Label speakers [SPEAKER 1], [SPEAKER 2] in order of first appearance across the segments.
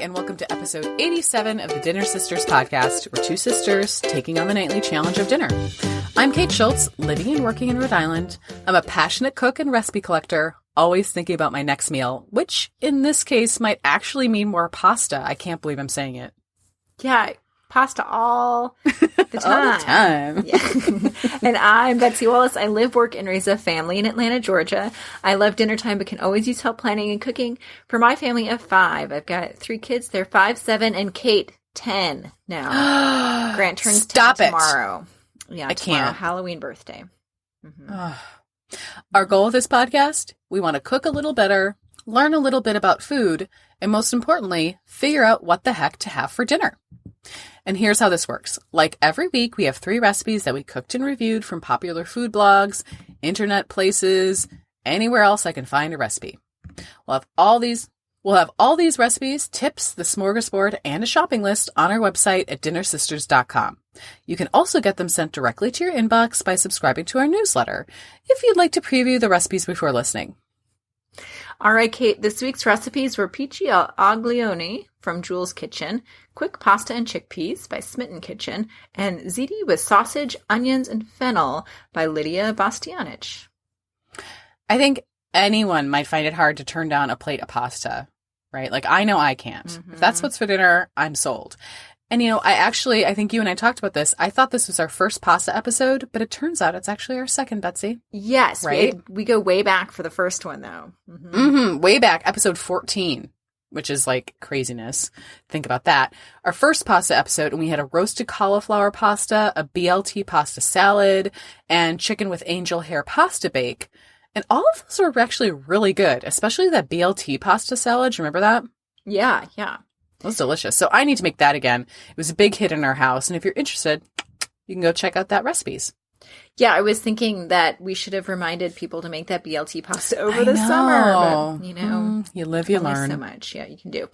[SPEAKER 1] and welcome to episode 87 of the Dinner Sisters podcast. We're two sisters taking on the nightly challenge of dinner. I'm Kate Schultz, living and working in Rhode Island. I'm a passionate cook and recipe collector, always thinking about my next meal, which in this case might actually mean more pasta. I can't believe I'm saying it.
[SPEAKER 2] Yeah, pasta all the time.
[SPEAKER 1] All the time.
[SPEAKER 2] Yeah. And I'm Betsy Wallace. I live, work, and raise a family in Atlanta, Georgia. I love dinner time, but can always use help planning and cooking. For my family of 5, I've got 3 kids. They're 5, 7, and Kate, 10 now. Grant turns
[SPEAKER 1] Stop
[SPEAKER 2] 10
[SPEAKER 1] it.
[SPEAKER 2] tomorrow. Yeah,
[SPEAKER 1] I
[SPEAKER 2] tomorrow,
[SPEAKER 1] can't.
[SPEAKER 2] Halloween birthday. Mm-hmm.
[SPEAKER 1] Our goal of this podcast, we want to cook a little better, learn a little bit about food, and most importantly, figure out what the heck to have for dinner. And here's how this works. Like every week, we have 3 recipes that we cooked and reviewed from popular food blogs, internet places, anywhere else I can find a recipe. We'll have all these recipes, tips, the smorgasbord, and a shopping list on our website at dinnersisters.com. You can also get them sent directly to your inbox by subscribing to our newsletter if you'd like to preview the recipes before listening.
[SPEAKER 2] All right, Kate, this week's recipes were pici aglione from Jewel's Kitchen, quick pasta and chickpeas by Smitten Kitchen, and ziti with sausage, onions, and fennel by Lidia Basitanich.
[SPEAKER 1] I think anyone might find it hard to turn down a plate of pasta, right? Like, I know I can't.
[SPEAKER 2] Mm-hmm.
[SPEAKER 1] If that's what's for dinner, I'm sold. And, I think you and I talked about this. I thought this was our first pasta episode, but it turns out it's actually our second, Betsy.
[SPEAKER 2] Yes,
[SPEAKER 1] right?
[SPEAKER 2] We go way back for the first one, though. Mm-hmm.
[SPEAKER 1] Mm-hmm. Way back, episode 14, which is like craziness. Think about that. Our first pasta episode, and we had a roasted cauliflower pasta, a BLT pasta salad, and chicken with angel hair pasta bake. And all of those were actually really good, especially that BLT pasta salad. Do you remember that?
[SPEAKER 2] Yeah.
[SPEAKER 1] It was delicious. So I need to make that again. It was a big hit in our house. And if you're interested, you can go check out that recipes.
[SPEAKER 2] Yeah, I was thinking that we should have reminded people to make that BLT pasta over the summer. But,
[SPEAKER 1] you live, you learn.
[SPEAKER 2] So much. Yeah, you can do.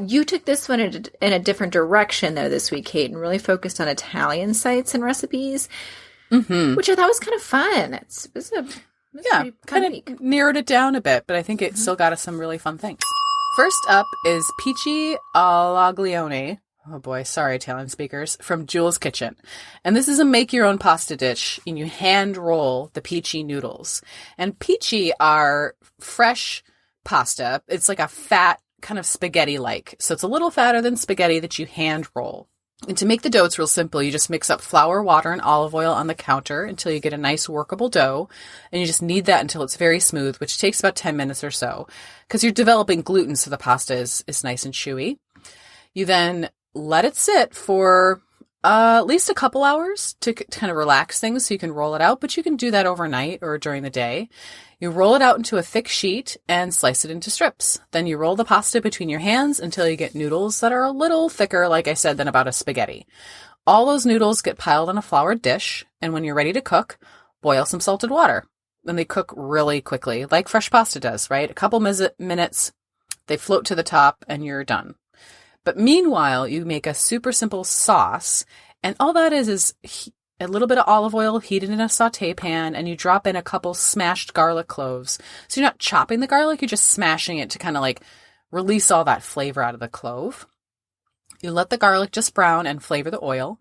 [SPEAKER 2] You took this one in a different direction, though, this week, Kate, and really focused on Italian sites and recipes, which I thought was kind of fun. It was
[SPEAKER 1] kind of narrowed it down a bit, but I think it still got us some really fun things. First up is pici all'aglione. Oh boy, sorry, Italian speakers, from Jewel's Kitchen. And this is a make-your-own pasta dish, and you hand roll the pici noodles. And pici are fresh pasta. It's like a fat, kind of spaghetti-like. So it's a little fatter than spaghetti that you hand roll. And to make the dough, it's real simple. You just mix up flour, water, and olive oil on the counter until you get a nice workable dough. And you just knead that until it's very smooth, which takes about 10 minutes or so. Because you're developing gluten, so the pasta is nice and chewy. You then let it sit for at least a couple hours to kind of relax things so you can roll it out. But you can do that overnight or during the day. You roll it out into a thick sheet and slice it into strips. Then you roll the pasta between your hands until you get noodles that are a little thicker, like I said, than about a spaghetti. All those noodles get piled on a floured dish, and when you're ready to cook, boil some salted water. Then they cook really quickly, like fresh pasta does, right? A couple minutes, they float to the top, and you're done. But meanwhile, you make a super simple sauce, and all that is a little bit of olive oil heated in a saute pan, and you drop in a couple smashed garlic cloves. So you're not chopping the garlic, you're just smashing it to kind of like release all that flavor out of the clove. You let the garlic just brown and flavor the oil.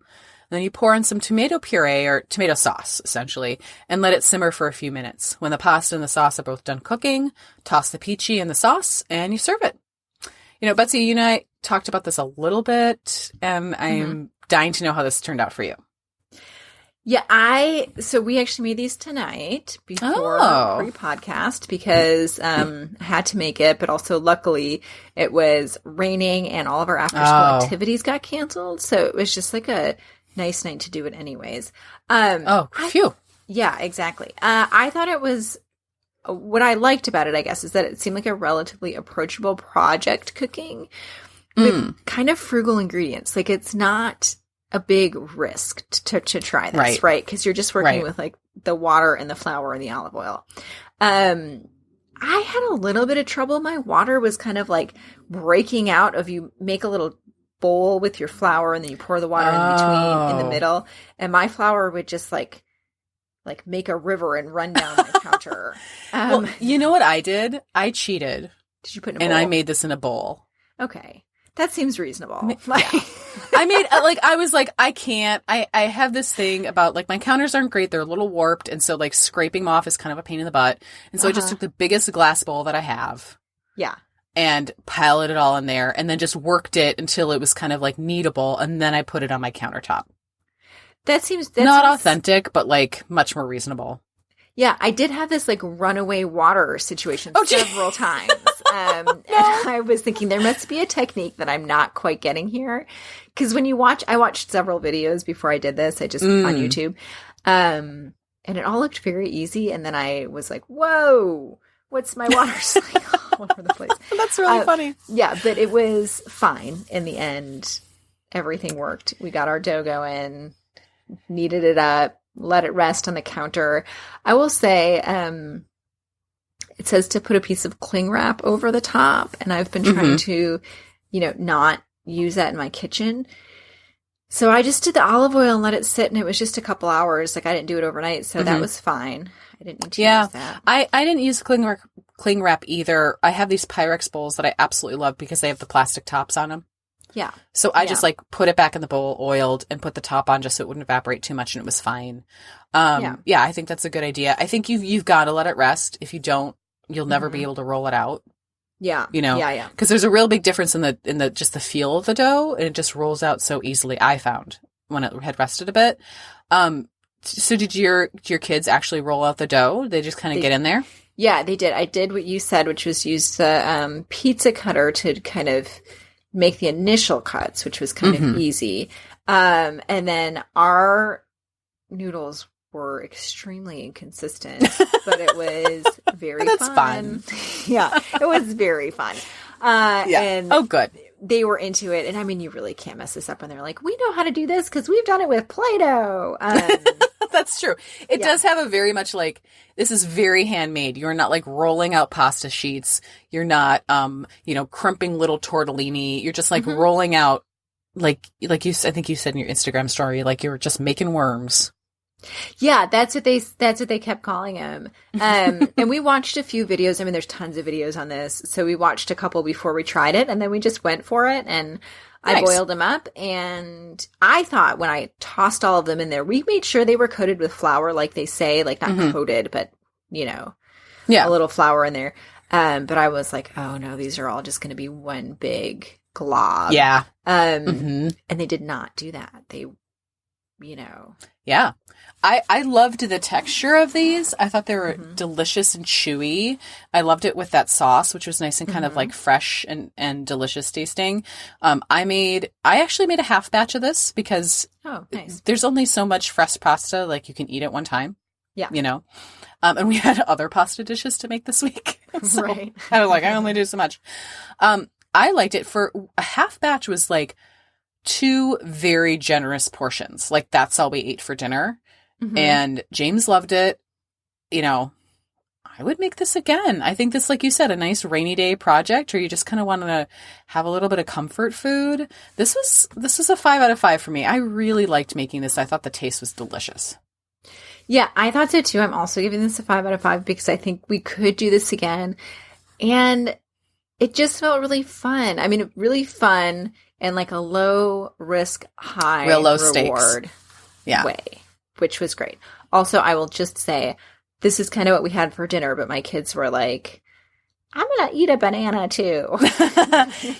[SPEAKER 1] And then you pour in some tomato puree or tomato sauce, essentially, and let it simmer for a few minutes. When the pasta and the sauce are both done cooking, toss the pici in the sauce, and you serve it. Betsy, you and I talked about this a little bit, and I'm dying to know how this turned out for you.
[SPEAKER 2] Yeah, so we actually made these tonight before pre-podcast because I had to make it, but also luckily it was raining and all of our after-school activities got canceled, so it was just like a nice night to do it anyways.
[SPEAKER 1] Phew.
[SPEAKER 2] Yeah, exactly. I thought it was, what I liked about it, I guess, is that it seemed like a relatively approachable project cooking with kind of frugal ingredients. Like, it's not a big risk to try this, right? Because you're just working with like the water and the flour and the olive oil. I had a little bit of trouble. My water was kind of like breaking out of, you make a little bowl with your flour and then you pour the water in between in the middle, and my flour would just like make a river and run down my counter.
[SPEAKER 1] Well, you know what I did? I cheated.
[SPEAKER 2] Did you put it in a bowl?
[SPEAKER 1] And I made this in a bowl.
[SPEAKER 2] Okay. That seems reasonable.
[SPEAKER 1] Yeah. I was like, I can't, I have this thing about like my counters aren't great. They're a little warped. And so like scraping them off is kind of a pain in the butt. And so I just took the biggest glass bowl that I have.
[SPEAKER 2] Yeah.
[SPEAKER 1] And piled it all in there and then just worked it until it was kind of like kneadable. And then I put it on my countertop. That seems authentic, but like much more reasonable.
[SPEAKER 2] Yeah, I did have this like runaway water situation several times. And I was thinking there must be a technique that I'm not quite getting here. Because when you I watched several videos before I did this. I just on YouTube. And it all looked very easy. And then I was like, whoa, what's my water like all over the place?
[SPEAKER 1] That's really funny.
[SPEAKER 2] Yeah, but it was fine in the end. Everything worked. We got our dough going, kneaded it up. Let it rest on the counter. I will say, it says to put a piece of cling wrap over the top, and I've been trying to, not use that in my kitchen. So I just did the olive oil and let it sit, and it was just a couple hours. Like I didn't do it overnight, so that was fine. I didn't need to use that.
[SPEAKER 1] I didn't use cling wrap either. I have these Pyrex bowls that I absolutely love because they have the plastic tops on them.
[SPEAKER 2] Yeah.
[SPEAKER 1] So I just like put it back in the bowl, oiled, and put the top on just so it wouldn't evaporate too much, and it was fine. Yeah, I think that's a good idea. I think you've got to let it rest. If you don't, you'll never be able to roll it out.
[SPEAKER 2] Yeah.
[SPEAKER 1] Yeah. Because there's a real big difference in the just the feel of the dough, and it just rolls out so easily. I found when it had rested a bit. So did your kids actually roll out the dough? They just kind of get in there?
[SPEAKER 2] Yeah, they did. I did what you said, which was use the pizza cutter to kind of make the initial cuts, which was kind of easy. And then our noodles were extremely inconsistent, but it was very fun. Yeah, it was very fun. And
[SPEAKER 1] good.
[SPEAKER 2] They were into it. And I mean, you really can't mess this up when they're like, we know how to do this because we've done it with Play-Doh.
[SPEAKER 1] That's true. It does have a very much like, this is very handmade. You're not like rolling out pasta sheets. You're not, crimping little tortellini. You're just like rolling out like I think you said in your Instagram story, like you were just making worms.
[SPEAKER 2] Yeah, that's what they kept calling him. And we watched a few videos. I mean, there's tons of videos on this. So we watched a couple before we tried it, and then we just went for it, and I boiled them up. And I thought when I tossed all of them in there, we made sure they were coated with flour, like they say, like not coated, but a little flour in there. But I was like, oh no, these are all just going to be one big glob.
[SPEAKER 1] Yeah.
[SPEAKER 2] And they did not do that. They,
[SPEAKER 1] Yeah. I loved the texture of these. I thought they were delicious and chewy. I loved it with that sauce, which was nice and kind of like fresh and delicious tasting. I actually made a half batch of this because there's only so much fresh pasta like you can eat at one time.
[SPEAKER 2] Yeah.
[SPEAKER 1] And we had other pasta dishes to make this week. So
[SPEAKER 2] right.
[SPEAKER 1] I was like, I only do so much. I liked it. For a half batch was like 2 very generous portions. Like that's all we ate for dinner. And James loved it. I would make this again. I think this, like you said, a nice rainy day project, or you just kind of want to have a little bit of comfort food. This was a 5 out of 5 for me. I really liked making this. I thought the taste was delicious.
[SPEAKER 2] Yeah, I thought so too. I'm also giving this a 5 out of 5 because I think we could do this again. And it just felt really fun. I mean, really fun and like a low risk, high
[SPEAKER 1] real low
[SPEAKER 2] reward
[SPEAKER 1] stakes.
[SPEAKER 2] way, which was great. Also, I will just say, this is kind of what we had for dinner, but my kids were like, I'm going to eat a banana too.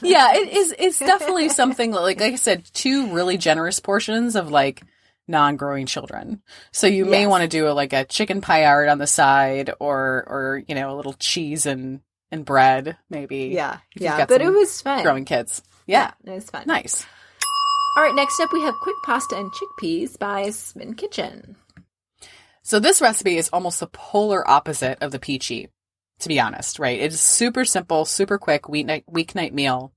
[SPEAKER 1] Yeah, it's definitely something like I said, 2 really generous portions of like non-growing children. So you may want to do a chicken paillard on the side or a little cheese and bread maybe.
[SPEAKER 2] Yeah. Yeah, but it was fun.
[SPEAKER 1] Growing kids. Yeah,
[SPEAKER 2] it was fun.
[SPEAKER 1] Nice.
[SPEAKER 2] All right, next up we have quick pasta and chickpeas by Smitten Kitchen.
[SPEAKER 1] So this recipe is almost the polar opposite of the pici, to be honest, right? It's super simple, super quick weeknight meal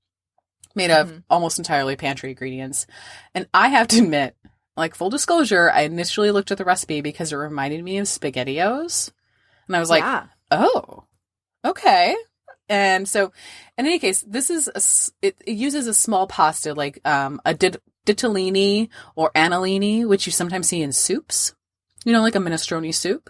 [SPEAKER 1] made of almost entirely pantry ingredients. And I have to admit, like full disclosure, I initially looked at the recipe because it reminded me of SpaghettiOs. And I was like, oh, okay. And so in any case, it uses a small pasta like a ditalini or annellini, which you sometimes see in soups. like a minestrone soup.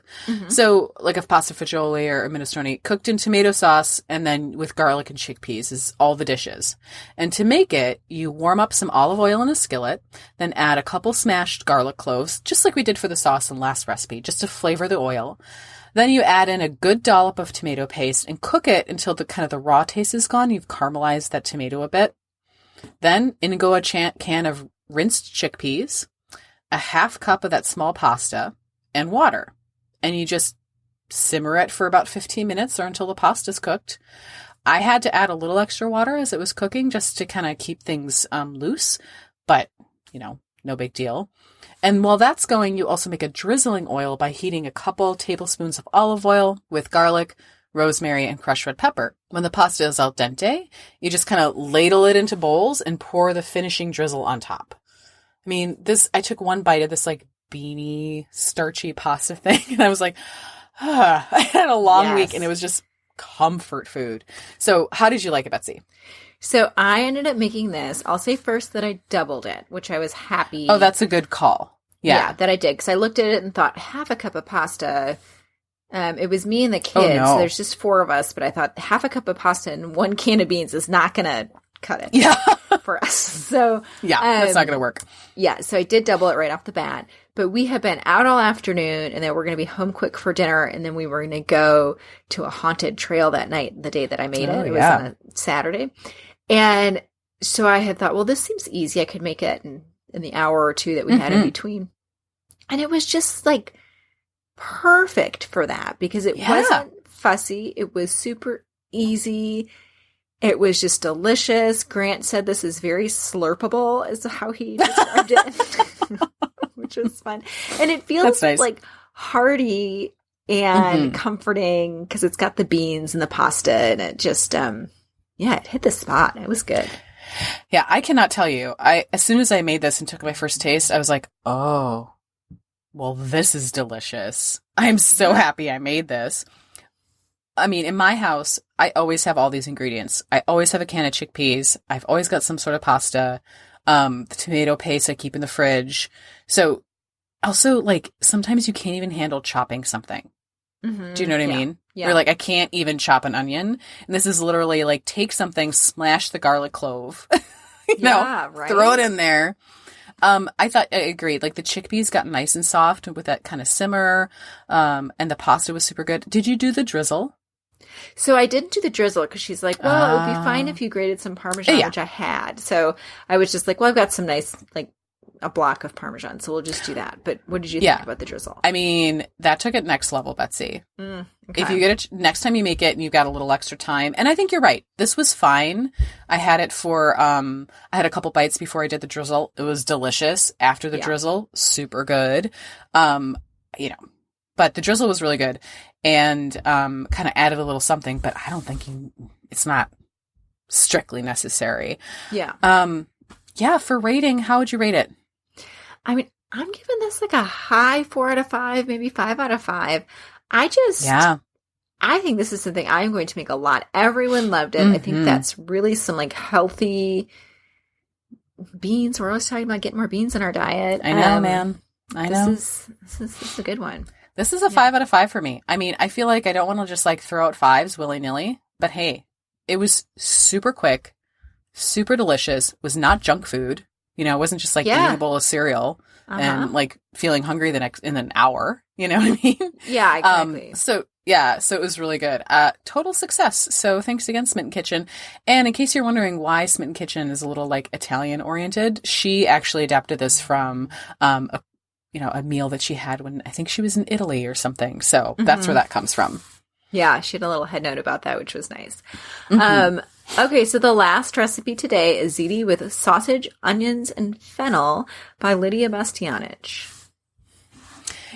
[SPEAKER 1] So like a pasta fagioli or a minestrone cooked in tomato sauce and then with garlic and chickpeas is all the dishes. And to make it, you warm up some olive oil in a skillet, then add a couple smashed garlic cloves, just like we did for the sauce in last recipe, just to flavor the oil. Then you add in a good dollop of tomato paste and cook it until the raw taste is gone. You've caramelized that tomato a bit. Then in go a can of rinsed chickpeas, a half cup of that small pasta, and water. And you just simmer it for about 15 minutes or until the pasta's cooked. I had to add a little extra water as it was cooking just to kind of keep things loose, but, no big deal. And while that's going, you also make a drizzling oil by heating a couple tablespoons of olive oil with garlic, rosemary, and crushed red pepper. When the pasta is al dente, you just kind of ladle it into bowls and pour the finishing drizzle on top. I mean, I took one bite of this like beanie, starchy pasta thing, and I was like, I had a long week, and it was just comfort food. So how did you like it, Betsy?
[SPEAKER 2] So I ended up making this. I'll say first that I doubled it, which I was happy.
[SPEAKER 1] Oh, that's a good call. Yeah,
[SPEAKER 2] that I did, because I looked at it and thought, half a cup of pasta. It was me and the kids.
[SPEAKER 1] Oh, no.
[SPEAKER 2] So there's just 4 of us, but I thought half a cup of pasta and 1 can of beans is not going to cut it.
[SPEAKER 1] Yeah.
[SPEAKER 2] For us. So
[SPEAKER 1] that's not going to work.
[SPEAKER 2] Yeah. So I did double it right off the bat, but we have been out all afternoon, and then we're going to be home quick for dinner. And then we were going to go to a haunted trail that night, the day that I made it. It was on a Saturday. And so I had thought, well, this seems easy. I could make it in the hour or 2 that we had in between. And it was just like perfect for that because it wasn't fussy. It was super easy. It was just delicious. Grant said this is very slurpable, is how he described it, which was fun. And it feels
[SPEAKER 1] nice.
[SPEAKER 2] like hearty and comforting because it's got the beans and the pasta, and it just, it hit the spot. It was good.
[SPEAKER 1] Yeah, I cannot tell you. As soon as I made this and took my first taste, I was like, oh, well, this is delicious. I'm so happy I made this. I mean, in my house, I always have all these ingredients. I always have a can of chickpeas. I've always got some sort of pasta. The tomato paste I keep in the fridge. So also, like, sometimes you can't even handle chopping something. Do you know what I mean? Yeah. You're like, I can't even chop an onion. And this is literally like, take something, smash the garlic clove, throw it in there. I agreed. Like the chickpeas got nice and soft with that kind of simmer. And the pasta was super good. Did you do the drizzle?
[SPEAKER 2] So I didn't do the drizzle because she's like, well, it would be fine if you grated some Parmesan, which I had. So I was just like, well, I've got some nice, like, a block of Parmesan, so we'll just do that. But what did you think about the drizzle? I mean,
[SPEAKER 1] that took it next level, Betsy.
[SPEAKER 2] Okay.
[SPEAKER 1] If you get it next time you make it and you've got a little extra time, and I think you're right. This was fine. I had it for I had a couple bites before I did the drizzle. It was delicious. After the drizzle, super good. But the drizzle was really good and kind of added a little something. But I don't think it's not strictly necessary.
[SPEAKER 2] Yeah.
[SPEAKER 1] For rating, how would you rate it?
[SPEAKER 2] I mean, I'm giving this like a high 4 out of 5, maybe 5 out of 5. I think this is something I'm going to make a lot. Everyone loved it. I think that's really some like healthy beans. We're always talking about getting more beans in our diet.
[SPEAKER 1] I know, man. I know.
[SPEAKER 2] This is a good one.
[SPEAKER 1] This is a 5 out of 5 for me. I mean, I feel like I don't want to just like throw out 5s willy-nilly, but hey, it was super quick, super delicious, was not junk food. It wasn't just like eating a bowl of cereal and like feeling hungry in an hour. You know what I mean?
[SPEAKER 2] Yeah, exactly.
[SPEAKER 1] So it was really good. Total success. So thanks again, Smitten Kitchen. And in case you're wondering why Smitten Kitchen is a little like Italian oriented, she actually adapted this from a meal that she had when I think she was in Italy or something. So that's where that comes from.
[SPEAKER 2] Yeah, she had a little head note about that, which was nice. Okay, so the last recipe today is ziti with sausage, onions, and fennel by Lidia Basitanich.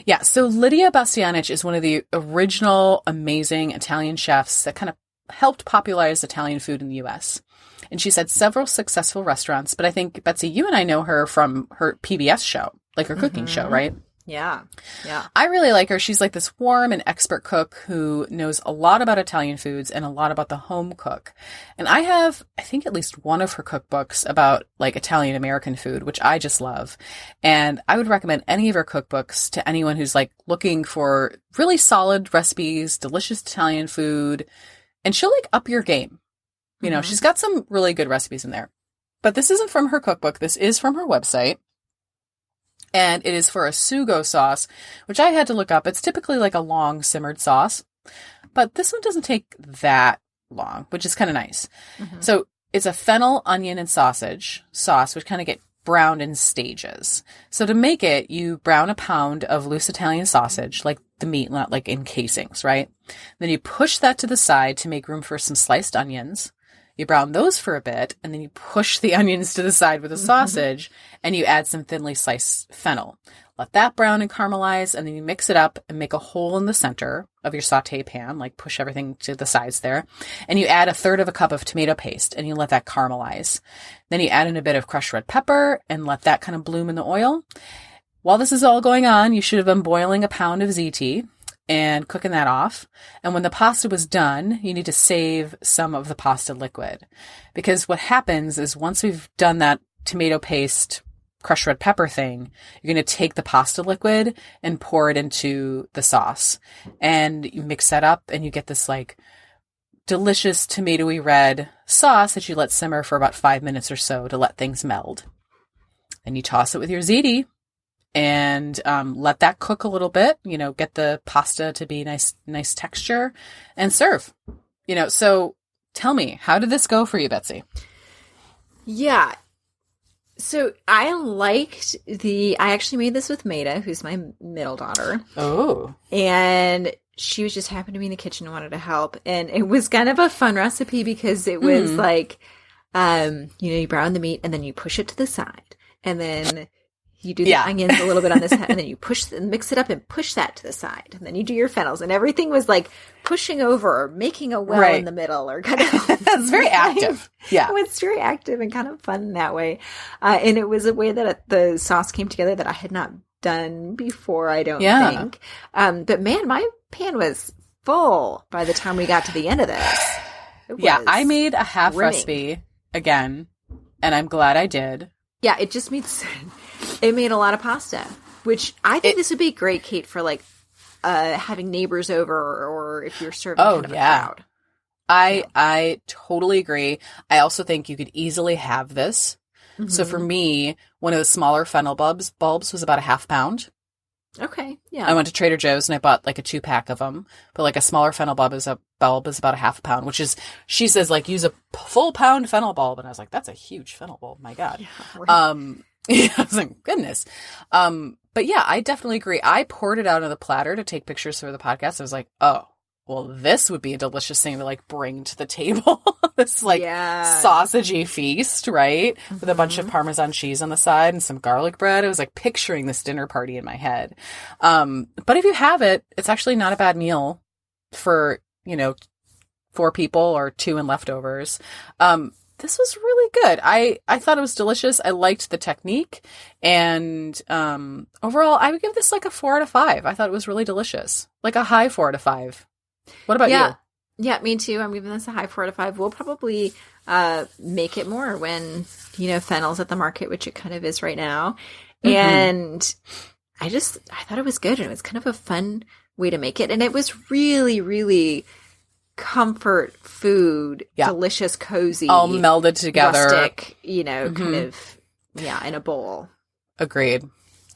[SPEAKER 1] Yeah, so Lidia Basitanich is one of the original amazing Italian chefs that kind of helped popularize Italian food in the U.S. And she's had several successful restaurants, but I think, Betsy, you and I know her from her PBS show, like her cooking show, right?
[SPEAKER 2] Yeah. Yeah.
[SPEAKER 1] I really like her. She's like this warm and expert cook who knows a lot about Italian foods and a lot about the home cook. And I have, I think, at least one of her cookbooks about like Italian American food, which I just love. And I would recommend any of her cookbooks to anyone who's like looking for really solid recipes, delicious Italian food, and she'll like up your game. You know, she's got some really good recipes in there. But this isn't from her cookbook. This is from her website. And it is for a sugo sauce, which I had to look up. It's typically like a long simmered sauce, but this one doesn't take that long, which is kind of nice. So it's a fennel, onion, and sausage sauce, which kind of get browned in stages. So to make it, you brown a pound of loose Italian sausage, like the meat, not like in casings, right? Then you push that to the side to make room for some sliced onions. You brown those for a bit, and then you push the onions to the side with the sausage, and you add some thinly sliced fennel. Let that brown and caramelize, and then you mix it up and make a hole in the center of your saute pan, like push everything to the sides there. And you add 1/3 cup of tomato paste, and you let that caramelize. Then you add in a bit of crushed red pepper and let that kind of bloom in the oil. While this is all going on, you should have been boiling a pound of Ziti and cooking that off. And when the pasta was done, you need to save some of the pasta liquid. Because what happens is once we've done that tomato paste, crushed red pepper thing, you're going to take the pasta liquid and pour it into the sauce. And you mix that up and you get this like delicious tomatoey red sauce that you let simmer for about 5 minutes or so to let things meld. And you toss it with your ziti and let that cook a little bit, you know, get the pasta to be nice texture and serve. You know, so tell me, how did this go for you, Betsy?
[SPEAKER 2] Yeah. So I actually made this with Maida, who's my middle daughter.
[SPEAKER 1] Oh.
[SPEAKER 2] And she was just happened to be in the kitchen and wanted to help. And it was kind of a fun recipe because it was like, you brown the meat and then you push it to the side. And then you do the onions a little bit on this side, and then you mix it up and push that to the side. And then you do your fennels, and everything was like pushing over or making a well in the middle or kind of.
[SPEAKER 1] It's very active. Yeah.
[SPEAKER 2] It was very active and kind of fun in that way. And it was a way that the sauce came together that I had not done before, I don't think. But man, my pan was full by the time we got to the end of this.
[SPEAKER 1] Yeah, I made a half recipe again, and I'm glad I did.
[SPEAKER 2] Yeah, it just means it made a lot of pasta, which I think this would be great, Kate, for like having neighbors over or if you're serving kind of a crowd.
[SPEAKER 1] I totally agree. I also think you could easily have this. So for me, one of the smaller fennel bulbs was about a half pound.
[SPEAKER 2] Okay, yeah.
[SPEAKER 1] I went to Trader Joe's and I bought like a 2-pack of them. But like a smaller fennel bulb is about a half pound, which is, she says like use a full pound fennel bulb. And I was like, that's a huge fennel bulb. My God.
[SPEAKER 2] Yeah, right.
[SPEAKER 1] I was like, goodness. But yeah, I definitely agree. I poured it out on the platter to take pictures for the podcast. I was like, oh, well, this would be a delicious thing to like bring to the table. This like sausagey feast, right? With a bunch of Parmesan cheese on the side and some garlic bread. I was like picturing this dinner party in my head. But if you have it, it's actually not a bad meal for, 4 people or 2 in leftovers. This was really good. I thought it was delicious. I liked the technique. And overall, I would give this like a 4 out of 5. I thought it was really delicious. Like a high 4 out of 5. What about you?
[SPEAKER 2] Yeah, me too. I'm giving this a high 4 out of 5. We'll probably make it more when, fennel's at the market, which it kind of is right now. And I thought it was good. And it was kind of a fun way to make it. And it was really, really comfort food, delicious, cozy,
[SPEAKER 1] all melded together,
[SPEAKER 2] rustic, kind of, in a bowl.
[SPEAKER 1] Agreed.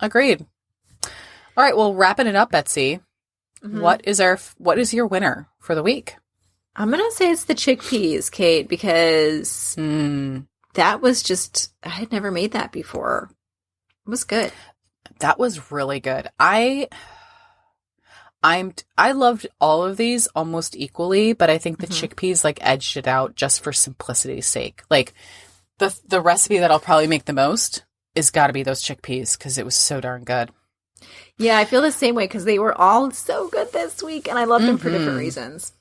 [SPEAKER 1] All right, well, wrapping it up, Betsy. What is your winner for the week?
[SPEAKER 2] I'm gonna say it's the chickpeas, Kate, because that was just, I had never made that before. It was good.
[SPEAKER 1] That was really good. I loved all of these almost equally, but I think the chickpeas like edged it out just for simplicity's sake. Like the recipe that I'll probably make the most is got to be those chickpeas because it was so darn good.
[SPEAKER 2] Yeah, I feel the same way because they were all so good this week and I loved them for different reasons.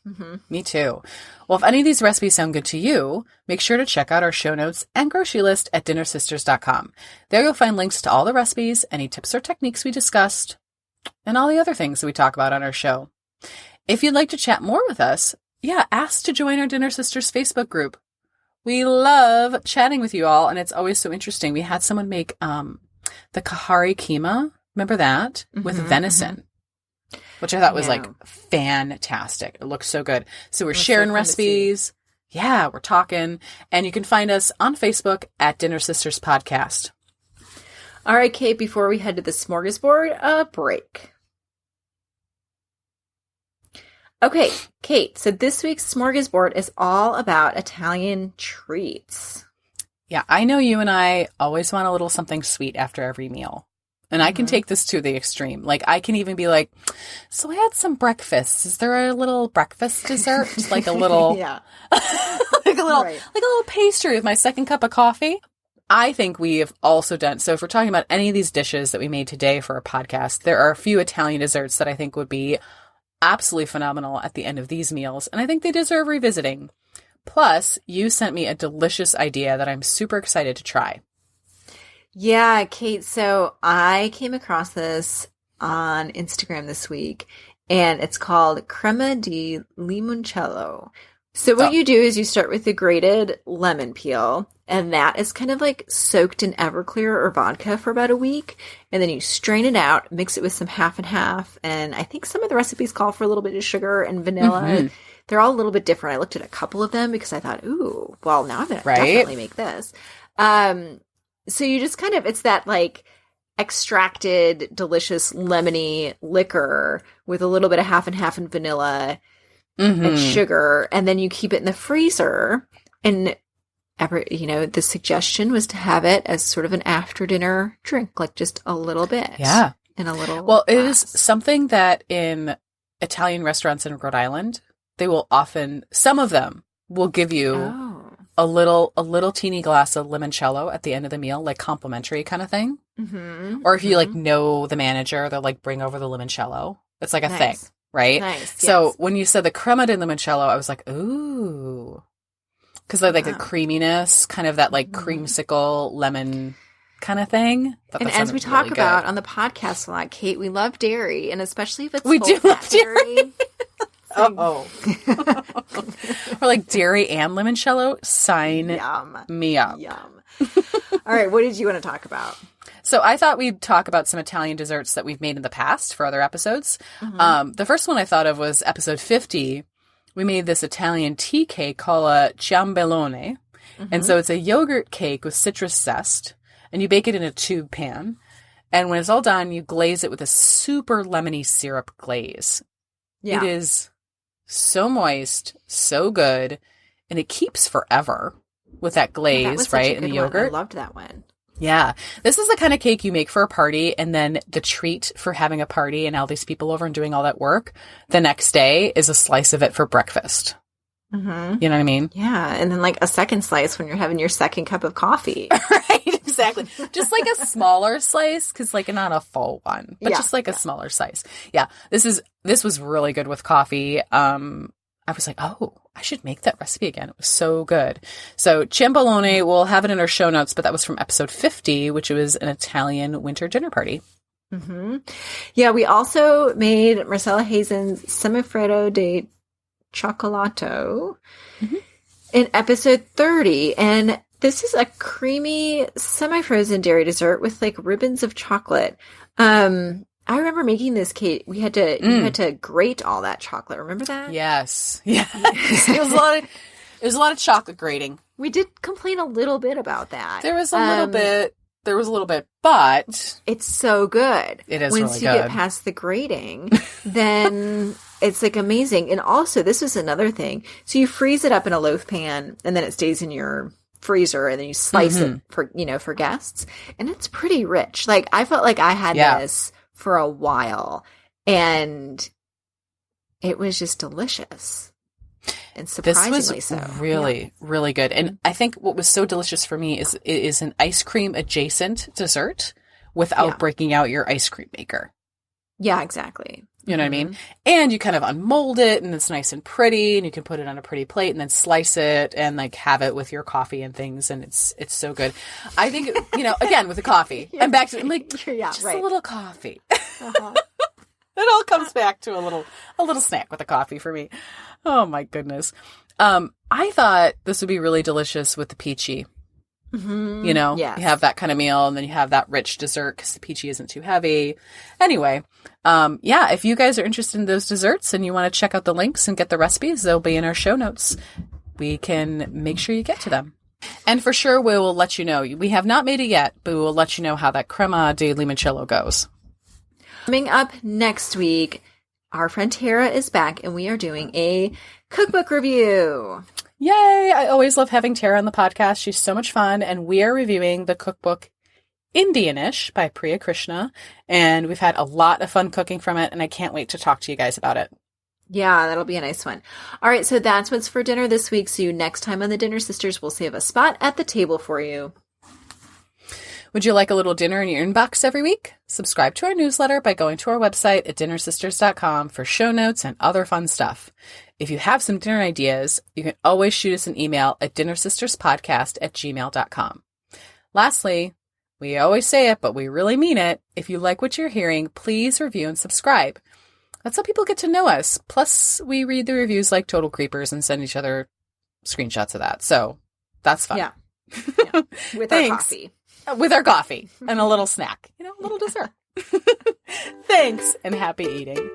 [SPEAKER 1] Me too. Well, if any of these recipes sound good to you, make sure to check out our show notes and grocery list at dinnersisters.com. There you'll find links to all the recipes, any tips or techniques we discussed, and all the other things that we talk about on our show. If you'd like to chat more with us, ask to join our Dinner Sisters Facebook group. We love chatting with you all, and it's always so interesting. We had someone make the kahari keema, remember that? With venison, which I thought was like fantastic. It looks so good. So we're sharing recipes. Yeah, we're talking. And you can find us on Facebook at Dinner Sisters Podcast.
[SPEAKER 2] All right, Kate, before we head to the smorgasbord, a break. Okay, Kate, so this week's smorgasbord is all about Italian treats.
[SPEAKER 1] Yeah, I know you and I always want a little something sweet after every meal. And I can take this to the extreme. Like, I can even be like, so I had some breakfast. Is there a little breakfast dessert? Like a little, like a little pastry with my second cup of coffee. I think we have also done, so if we're talking about any of these dishes that we made today for our podcast, there are a few Italian desserts that I think would be absolutely phenomenal at the end of these meals. And I think they deserve revisiting. Plus, you sent me a delicious idea that I'm super excited to try.
[SPEAKER 2] Yeah, Kate, so I came across this on Instagram this week, and it's called crema di limoncello. So what you do is you start with the grated lemon peel, and that is kind of like soaked in Everclear or vodka for about a week, and then you strain it out, mix it with some half and half, and I think some of the recipes call for a little bit of sugar and vanilla. They're all a little bit different. I looked at a couple of them because I thought, ooh, well, now I'm going to definitely make this. So you just kind of, it's that like extracted, delicious, lemony liquor with a little bit of half and half and vanilla and sugar. And then you keep it in the freezer. And, the suggestion was to have it as sort of an after dinner drink, like just a little bit.
[SPEAKER 1] Yeah.
[SPEAKER 2] In a little
[SPEAKER 1] Well,
[SPEAKER 2] glass.
[SPEAKER 1] it is something that in Italian restaurants in Rhode Island, they will often, some of them will give you a little teeny glass of limoncello at the end of the meal, like complimentary kind of thing. Or if you like know the manager, they'll like bring over the limoncello. It's like a thing, right?
[SPEAKER 2] Nice.
[SPEAKER 1] So when you said the crema di limoncello, I was like, ooh, because they're like a creaminess, kind of that like creamsicle lemon kind of thing.
[SPEAKER 2] And as we talk about on the podcast a lot, Kate, we love dairy, and especially if it's
[SPEAKER 1] we do love
[SPEAKER 2] dairy.
[SPEAKER 1] Or like dairy and limoncello, sign me up.
[SPEAKER 2] Yum. All right, what did you want to talk about?
[SPEAKER 1] So I thought we'd talk about some Italian desserts that we've made in the past for other episodes. The first one I thought of was episode 50. We made this Italian tea cake called a ciambellone. And so it's a yogurt cake with citrus zest, and you bake it in a tube pan. And when it's all done, you glaze it with a super lemony syrup glaze. Yeah. It is so moist, so good, and it keeps forever with that glaze, right, and the yogurt.
[SPEAKER 2] I loved that one.
[SPEAKER 1] Yeah. This is the kind of cake you make for a party, and then the treat for having a party and all these people over and doing all that work the next day is a slice of it for breakfast. You know what I mean?
[SPEAKER 2] Yeah. And then like a second slice when you're having your second cup of coffee.
[SPEAKER 1] Right. Exactly. Just like a smaller slice, because like not a full one, but just like a smaller slice. Yeah. This was really good with coffee. I was like, oh, I should make that recipe again. It was so good. So ciambellone, we'll have it in our show notes, but that was from episode 50, which was an Italian winter dinner party.
[SPEAKER 2] Yeah, we also made Marcella Hazen's semifreddo de cioccolato in episode 30. And this is a creamy, semi-frozen dairy dessert with like ribbons of chocolate. I remember making this, Kate. We had to you had to grate all that chocolate. Remember that?
[SPEAKER 1] Yes. Yeah. It was a lot of chocolate grating.
[SPEAKER 2] We did complain a little bit about that.
[SPEAKER 1] There was a little bit, but
[SPEAKER 2] it's so good.
[SPEAKER 1] It is
[SPEAKER 2] Once
[SPEAKER 1] really
[SPEAKER 2] you
[SPEAKER 1] good.
[SPEAKER 2] get past the grating, then it's like amazing. And also, this was another thing. So you freeze it up in a loaf pan, and then it stays in your freezer, and then you slice it for guests, and it's pretty rich. Like I felt like I had this for a while, and it was just delicious and surprisingly
[SPEAKER 1] this was really really good. And I think what was so delicious for me is it is an ice cream adjacent dessert without breaking out your ice cream maker.
[SPEAKER 2] Yeah, exactly.
[SPEAKER 1] You know what I mean? And you kind of unmold it, and it's nice and pretty, and you can put it on a pretty plate and then slice it and like have it with your coffee and things, and it's so good. I think, again, with the coffee, I'm back to like, just a little coffee. It all comes back to a little snack with a coffee for me. Oh my goodness. I thought this would be really delicious with the pici.
[SPEAKER 2] Mm-hmm.
[SPEAKER 1] You know,
[SPEAKER 2] yes.
[SPEAKER 1] You have that kind of meal and then you have that rich dessert because the pici isn't too heavy. Anyway, if you guys are interested in those desserts and you want to check out the links and get the recipes, they'll be in our show notes. We can make sure you get to them. And for sure, we will let you know. We have not made it yet, but we will let you know how that crema di limoncello goes.
[SPEAKER 2] Coming up next week, our friend Tara is back and we are doing a cookbook review.
[SPEAKER 1] Yay! I always love having Tara on the podcast. She's so much fun. And we are reviewing the cookbook Indianish by Priya Krishna. And we've had a lot of fun cooking from it. And I can't wait to talk to you guys about it.
[SPEAKER 2] Yeah, that'll be a nice one. All right, so that's what's for dinner this week. See you next time on The Dinner Sisters. We'll save a spot at the table for you.
[SPEAKER 1] Would you like a little dinner in your inbox every week? Subscribe to our newsletter by going to our website at dinnersisters.com for show notes and other fun stuff. If you have some dinner ideas, you can always shoot us an email at dinnersisterspodcast@gmail.com. Lastly, we always say it, but we really mean it. If you like what you're hearing, please review and subscribe. That's how people get to know us. Plus, we read the reviews like total creepers and send each other screenshots of that. So that's fun.
[SPEAKER 2] Yeah. With our coffee.
[SPEAKER 1] With our coffee and a little snack, a little dessert. Thanks and happy eating.